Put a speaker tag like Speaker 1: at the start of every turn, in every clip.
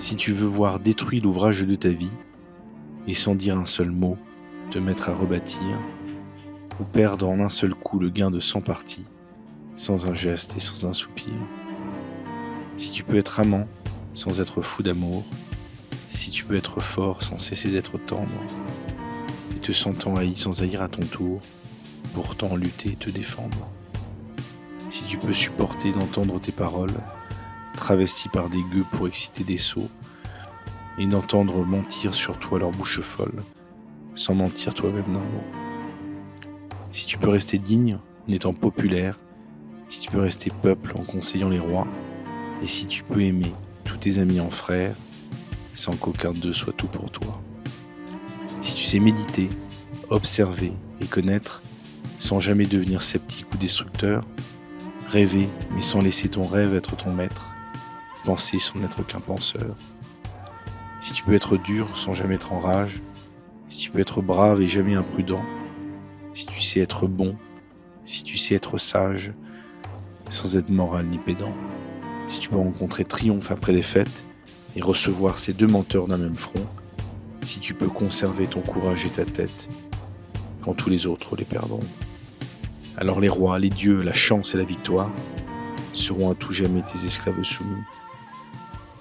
Speaker 1: Si tu veux voir détruit l'ouvrage de ta vie, et sans dire un seul mot, te mettre à rebâtir, ou perdre en un seul coup le gain de 100 parties, sans un geste et sans un soupir. Si tu peux être amant sans être fou d'amour, si tu peux être fort sans cesser d'être tendre, et te sentant haï sans haïr à ton tour, pourtant lutter et te défendre. Si tu peux supporter d'entendre tes paroles, travesties par des gueux pour exciter des sots, et d'entendre mentir sur toi leur bouche folle, sans mentir toi-même d'un mot. Si tu peux rester digne en étant populaire, si tu peux rester peuple en conseillant les rois, et si tu peux aimer tous tes amis en frères, sans qu'aucun d'eux soit tout pour toi. Si tu sais méditer, observer et connaître, sans jamais devenir sceptique ou destructeur, rêver mais sans laisser ton rêve être ton maître, penser sans n'être qu'un penseur. Si tu peux être dur sans jamais être en rage, si tu peux être brave et jamais imprudent, si tu sais être bon, si tu sais être sage, sans être moral ni pédant, si tu peux rencontrer triomphe après défaite et recevoir ces deux menteurs d'un même front, si tu peux conserver ton courage et ta tête, quand tous les autres les perdront. Alors les rois, les dieux, la chance et la victoire seront à tout jamais tes esclaves soumis.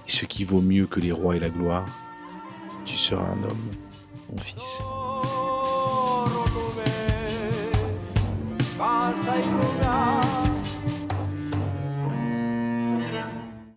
Speaker 1: Et ce qui vaut mieux que les rois et la gloire, tu seras un homme, mon fils.